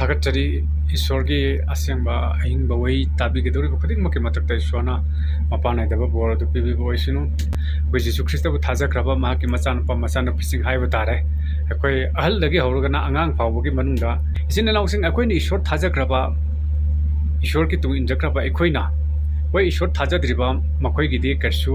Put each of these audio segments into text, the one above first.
थागतचरी ईश्वरगी असेंबा अहिंबा वही ताबीगदोरी बखदिंगमके मतकता ईश्वरना मपानायदबा बोरदु पिबिबो ओइसिनु कोइ जीसु ख्रिस्टबु थाजख्रबा माकी मचानपा मचानपिसिंग हाइबा तारे अखोइ अहलदगी हौरगना अंगांग फावबगी मनुंगदा इसिनलाउसिंग अखोइनि ईश्वर थाजख्रबा ईश्वरकी तुंग इंजख्रबा अखोइना वै ईश्वर थाजद्रिबा मखोइगिदि करसु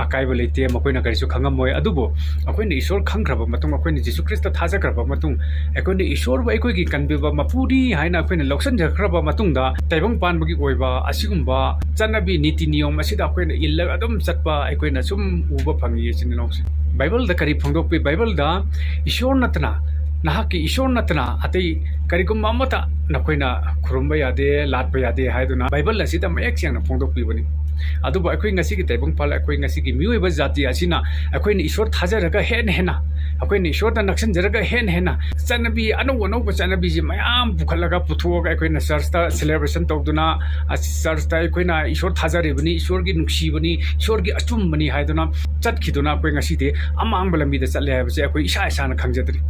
अकाइबा लेते मखोइना करसु खंगमोय अदुबो अखोइनि ईश्वर खंग्रबा मतुंग अखोइनि जीसु ख्रिस्ट थाजख्रबा मतुंग अखोइनि ईश्वर ब अखोइगी कनबिबा मपुरी हाइना अखोइनि लौसनजख्रबा मतुंगदा ताइबंग पानबगी ओइबा असिगुम्बा चनबी नीति नियम असिदा अखोइना इल्ला अदुम चटपा अखोइना सुम उबा फंगी सिनलौसि बाइबल दा करी फंगदोपि बाइबल दा ईश्वर नतना नाहकी ईश्वर नतना अतै करिगुम अमता नखोइना खुरुमबा यादे लाटबा यादे हाइदुना बाइबल असिदा मयक सिंगना फोंदोकपिबनि अदुबो अखोइ ngasiगी ताइबंग पाल अखोइ ngasiगी मियोइबा जाति असिना अखोइनि ईश्वर थाजरगा हेना अखोइनि ईश्वर दा नक्सनजरगा हेना चनबी अनौ चनबी जी मयाम पुखलगा पुथोगा अखोइना चर्च दा सेलिब्रेशन तौदुना चर्च दा अखोइना ईश्वर थाजरेबनि ईश्वरगी नुक्सीबनि ईश्वरगी अचुमबनि हाइदुना चटखिदुना अखोइ ngasiदे अमांगबा लंबीदा चले हाइबसे अखोइ इसा खंगजदरि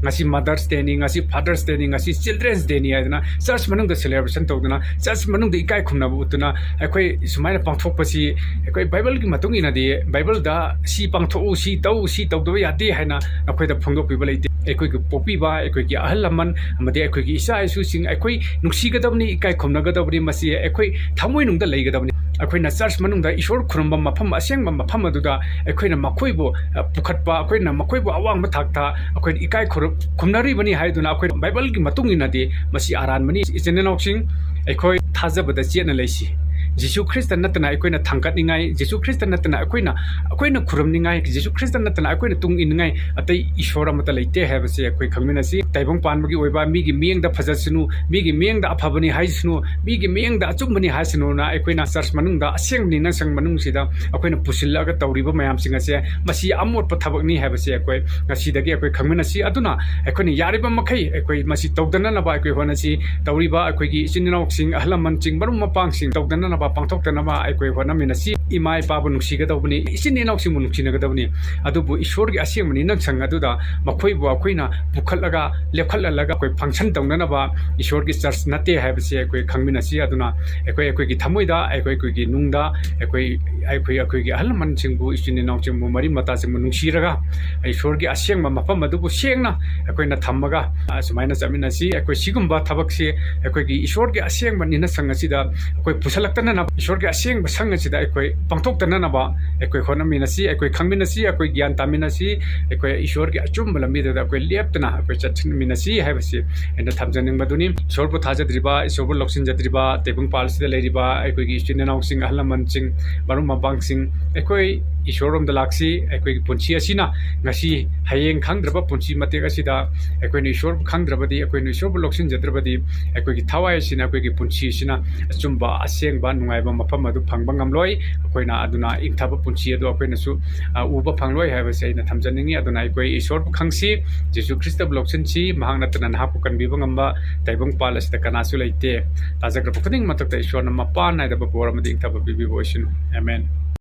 ngasi Mother's Day ni ngasi Father's Day ni ngasi Children's Day ni aduna church manung da celebration tawduna church manung da ikai khumna butuna akoi sumaina pangthok pasi akoi Bible gi matung ina de Bible da si pangtho si tawdo yate haina akoi da phongdok pibal ite akoi gi popi ba akoi gi ahal laman amade akoi gi isa isu sing akoi nuksi gadabni ikai khumna gadabni masi akoi thamoi nung da lei gadabni अखोइना church मनुंगदा ईश्वर खुरमबा मफम असेंगबा मफम अदुदा अखोइना मखोइबो पुखटबा अखोइना मखोइबो अवांगबा थाकता अखोइन इकाय खुमनारिबनि हाइदुना अखोइ Bible gi matungina de masi aranmani isenenauksing अखोइ थाजबदा चेना लैसि जीसु ख्रिस्ट नतना अखोइना थांगतनिंगाय जीसु ख्रिस्ट नतना अखोइना खुरमनिंगाय जीसु ख्रिस्ट नतना अखोइना तुंग इनगाय अतै ईश्वर अमता लैते हाबसे अखोइ खंगमिनासि ताइबंग पानबगी ओइबा मिगी मियंगदा फजसनु मिगी मियंगदा अफबनि हाइसनु मिगी मियंगदा अचुमबनि हाइसनु ना अखोइना church मनुंगदा असेंगनि नसंग मनुंगसिदा अखोइना पुसिल्लागा तौरिबा मयामसिंगसे मसि अमोट पथबकनि हाबसे अखोइ ngasiदगी अखोइ खंगमिनासि अदुना अखोइना यारिबा मखै अखोइ मसि तौदननबा अखोइ होनसि तौरिबा अखोइगी इसिननाउसिंग अहलमनसिंग Barum मपांगसिंग तौदननबा पांथोक्तनबा अखोइ होनमिनासि EMI Pabu नुक्सिगदबनि इसिननाउसिंग नुक्सिनगदबनि अदुबु ईश्वरगी असेंगमनि नंसंग अदुदा मखोइबु अखोइना बुखलगा लेखललगा अखोइ function तौननबा ईश्वरगी church नते हाबसे अखोइ खंगमिनासि अदुना अखोइगी थमोइदा अखोइगी नुंगदा अखोइगी अहलमनसिंगबु इसिननाउसिंगबु मरि मतासिंगबु नुक्सिरगा ईश्वरगी असेंगमा मफम अदुबु सेंगना अखोइना थमगा सुमाइना चमिनासि अखोइ सिगुम्बा थबकसे अखोइगी ईश्वरगी असेंगमा निना संगसिदा अखोइ पुसलक्तनना ईश्वरगी असेंगबा संगसिदा अखोइ पांथोक्तननबा अखोइ होनमिनासि अखोइ खंगमिनासि अखोइ ज्ञान तामिनासि अखोइ ईश्वरगी अचुम्बा लंबीदा अखोइ लेप्तना अखोइ चटमिनासि हाबसे एना थमजनिंगबदुनि ईश्वरबु थाजद्रिबा ईश्वरबु लौसिनजद्रिबा तेबुंग पालसिदा लेरिबा अखोइगी इसिननाउसिंग अहलमनसिंग बरुम मपांगसिंग अखोइ ईश्वररोमदा लाक्सि अखोइगी पुंछि असिना ngasi hayeng khangdraba punchi matek asida akoini ishwar khangdrabadi akoini ishwar loksinjadrabadi akoigi thawai sina akoigi punchi sina achumba asengba nungaiba mafam adu phangba ngamloi akoina aduna ingthaba punchi adu akoina su uba phangloi haiba seina thamjaningi aduna akoi ishwar khangsi jesu christ loksinchi mahangna tana nahapu kanbiba ngamba taibong palasida kanasu leite tajagra pokning matakta ishwar na mapa naida ba boramadi ingthaba bibi voisinu amen